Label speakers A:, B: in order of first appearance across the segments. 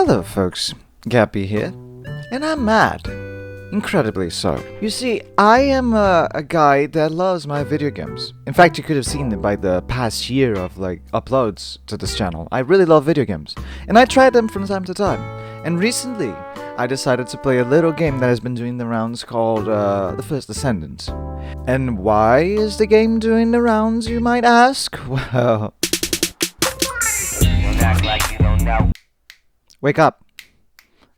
A: Hello folks, Gappy here, and I'm mad. Incredibly so. You see, I am a guy that loves my video games. In fact, you could have seen it by the past year of uploads to this channel. I really love video games, and I try them from time to time. And recently, I decided to play a little game that has been doing the rounds called the First Descendant. And why is the game doing the rounds, you might ask? Well... Wake up.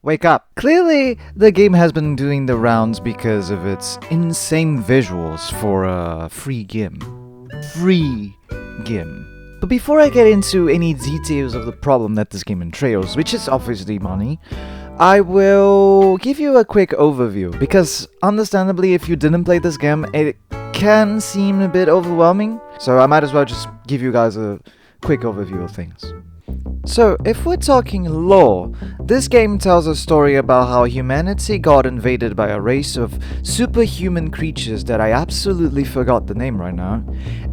A: Wake up. Clearly, the game has been doing the rounds because of its insane visuals for a free game. Free game. But before I get into any details of the problem that this game entails, which is obviously money, I will give you a quick overview, because understandably, if you didn't play this game, it can seem a bit overwhelming, so I might as well just give you guys a quick overview of things. So, if we're talking lore, this game tells a story about how humanity got invaded by a race of superhuman creatures that I absolutely forgot the name right now,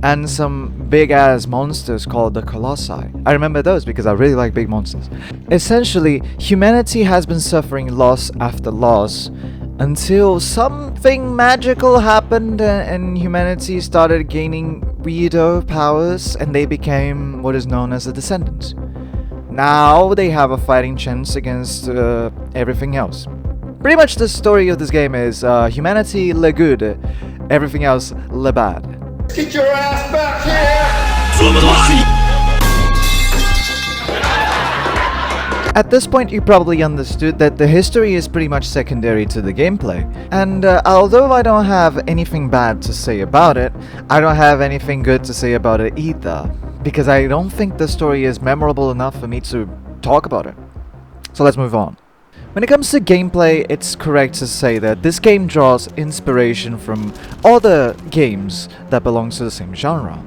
A: and some big-ass monsters called the Colossi. I remember those because I really like big monsters. Essentially, humanity has been suffering loss after loss until something magical happened and humanity started gaining weirdo powers and they became what is known as the Descendants. Now they have a fighting chance against everything else. Pretty much the story of this game is humanity le good, everything else le bad.
B: Get your ass back here!
A: At this point you probably understood that the history is pretty much secondary to the gameplay. And although I don't have anything bad to say about it, I don't have anything good to say about it either. Because I don't think the story is memorable enough for me to talk about it. So let's move on. When it comes to gameplay, it's correct to say that this game draws inspiration from other games that belong to the same genre.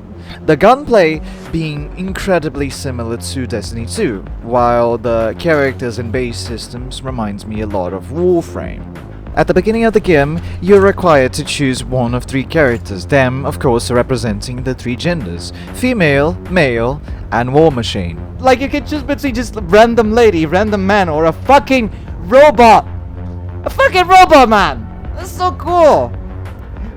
A: The gunplay being incredibly similar to Destiny 2, while the characters and base systems reminds me a lot of Warframe. At the beginning of the game, you're required to choose one of three characters, them, of course, representing the three genders: female, male, and war machine. Like, you could choose between just random lady, random man, or a fucking robot! A fucking robot, man! That's so cool!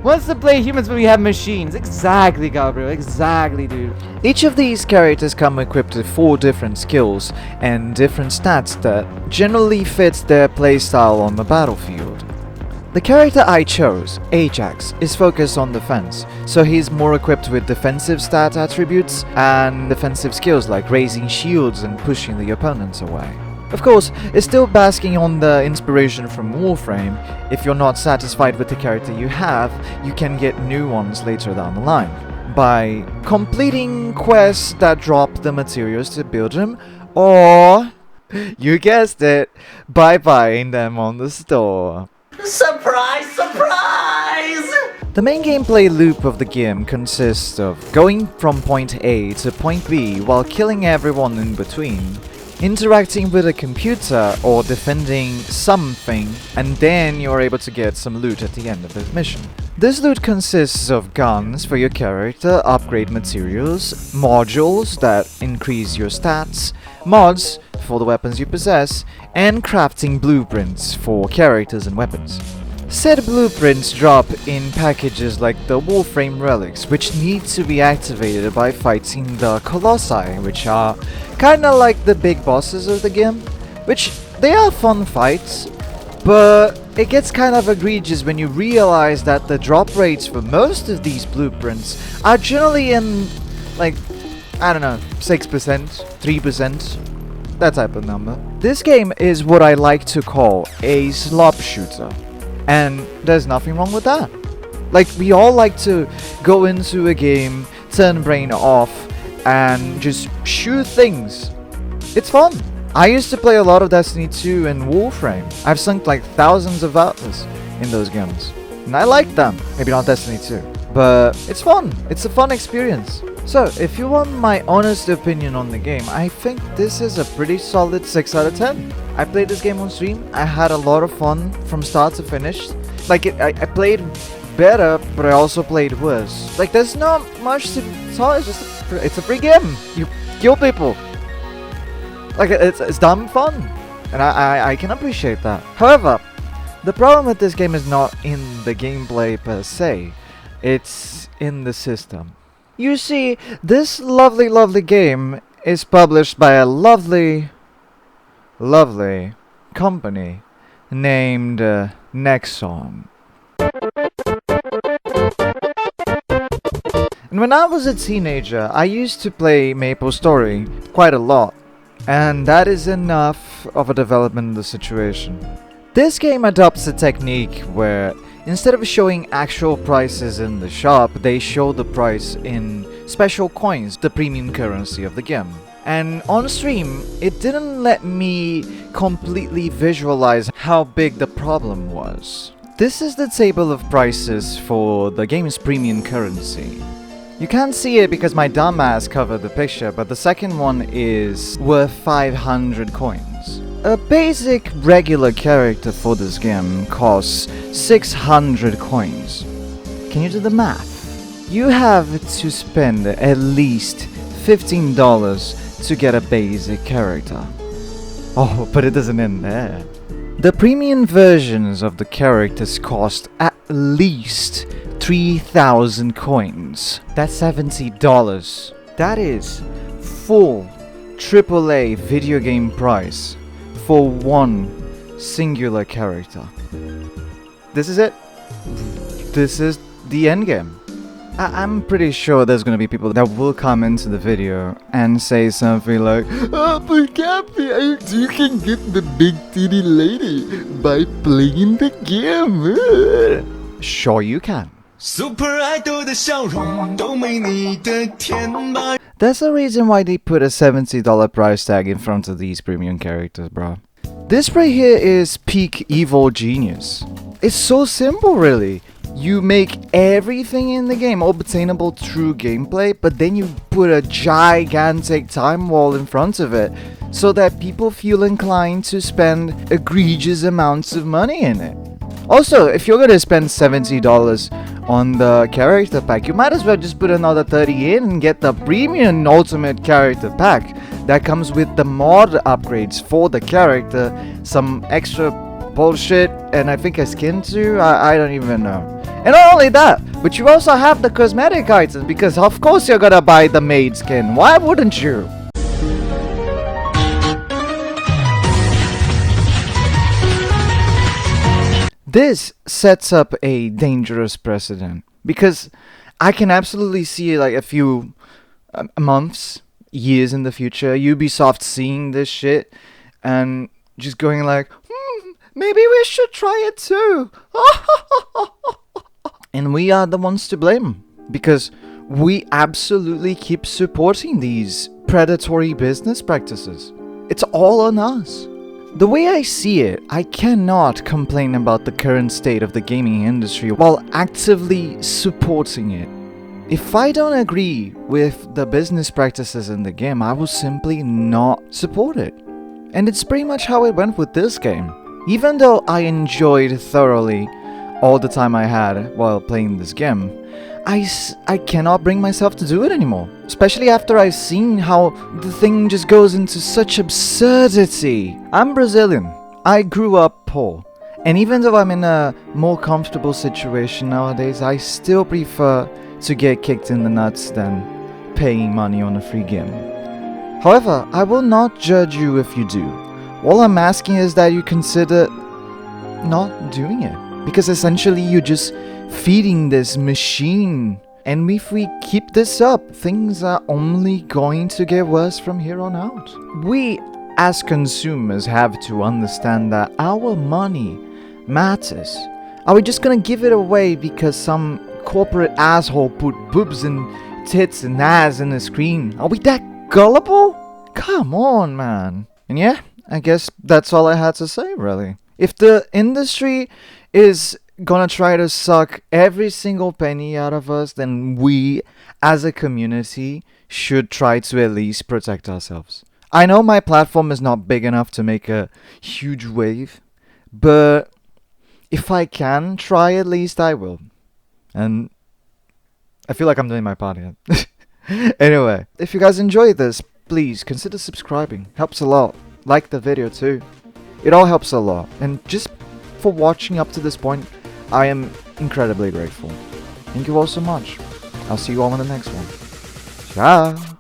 A: Wants to play humans when we have machines. Exactly, Gabriel, exactly, dude. Each of these characters come equipped with 4 different skills and different stats that generally fits their playstyle on the battlefield. The character I chose, Ajax, is focused on defense, so he's more equipped with defensive stat attributes and defensive skills like raising shields and pushing the opponents away. Of course, it's still basking on the inspiration from Warframe. If you're not satisfied with the character you have, you can get new ones later down the line by completing quests that drop the materials to build them, or, you guessed it, by buying them on the store.
B: Surprise, surprise!
A: The main gameplay loop of the game consists of going from point A to point B while killing everyone in between, interacting with a computer or defending something, and then you're able to get some loot at the end of the mission. This loot consists of guns for your character, upgrade materials, modules that increase your stats, mods for the weapons you possess, and crafting blueprints for characters and weapons. Said blueprints drop in packages like the Warframe relics, which need to be activated by fighting the Colossi, which are kinda like the big bosses of the game, which they are fun fights, but it gets kind of egregious when you realize that the drop rates for most of these blueprints are generally in, like, I don't know, 6%, 3%, that type of number. This game is what I like to call a slop shooter. And there's nothing wrong with that. Like, we all like to go into a game, turn brain off, and just shoot things. It's fun. I used to play a lot of Destiny 2 and Warframe. I've sunk like thousands of hours in those games. And I like them. Maybe not Destiny 2. But it's fun. It's a fun experience. So, if you want my honest opinion on the game, I think this is a pretty solid 6 out of 10. I played this game on stream. I had a lot of fun from start to finish. Like, I played better, but I also played worse. Like, there's not much to tell. It's a free game. You kill people. Like, it's dumb fun. And I can appreciate that. However, the problem with this game is not in the gameplay per se, it's in the system. You see, this lovely game is published by a lovely company named Nexon. And when I was a teenager, I used to play MapleStory quite a lot, and that is enough of a development in the situation. This game adopts a technique where instead of showing actual prices in the shop, they show the price in special coins, the premium currency of the game. And on stream, it didn't let me completely visualize how big the problem was. This is the table of prices for the game's premium currency. You can't see it because my dumbass covered the picture, but the second one is worth 500 coins. A basic regular character for this game costs 600 coins. Can you do the math? You have to spend at least $15 to get a basic character. Oh, but it doesn't end there. The premium versions of the characters cost at least 3,000 coins. That's $70. That is full AAA video game price for one singular character. This is it. This is the end game. I'm pretty sure there's gonna be people that will come into the video and say something like, "Oh, but Gappy, you can get the big titty lady by playing the game." Sure you can.
C: Super Idol 的笑容都没你的甜吧。
A: There's a reason why they put a $70 price tag in front of these premium characters, bro. This right here is peak evil genius. It's so simple, really. You make everything in the game obtainable through gameplay, but then you put a gigantic time wall in front of it so that people feel inclined to spend egregious amounts of money in it. Also, if you're gonna spend $70 on the character pack, you might as well just put another 30 in and get the premium ultimate character pack that comes with the mod upgrades for the character, some extra bullshit, and I think a skin too. I don't even know. And not only that, but you also have the cosmetic items, because of course you're gonna buy the maid skin. Why wouldn't you? This sets up a dangerous precedent, because I can absolutely see like a few months, years in the future, Ubisoft seeing this shit and just going like, maybe we should try it too. And we are the ones to blame, because we absolutely keep supporting these predatory business practices. It's all on us. The way I see it, I cannot complain about the current state of the gaming industry while actively supporting it. If I don't agree with the business practices in the game, I will simply not support it. And it's pretty much how it went with this game. Even though I enjoyed thoroughly all the time I had while playing this game, I cannot bring myself to do it anymore. Especially after I've seen how the thing just goes into such absurdity. I'm Brazilian. I grew up poor. And even though I'm in a more comfortable situation nowadays, I still prefer to get kicked in the nuts than paying money on a free game. However, I will not judge you if you do. All I'm asking is that you consider not doing it. Because essentially you're just feeding this machine. And if we keep this up, things are only going to get worse from here on out. We, as consumers, have to understand that our money matters. Are we just gonna give it away because some corporate asshole put boobs and tits and ass in the screen? Are we that gullible? Come on, man. And yeah, I guess that's all I had to say, really. If the industry is gonna try to suck every single penny out of us, then we, as a community, should try to at least protect ourselves. I know my platform is not big enough to make a huge wave, but if I can try, at least I will. And I feel like I'm doing my part here. Anyway, if you guys enjoyed this, please consider subscribing. Helps a lot. Like the video too. It all helps a lot, and just for watching up to this point, I am incredibly grateful. Thank you all so much. I'll see you all in the next one. Ciao!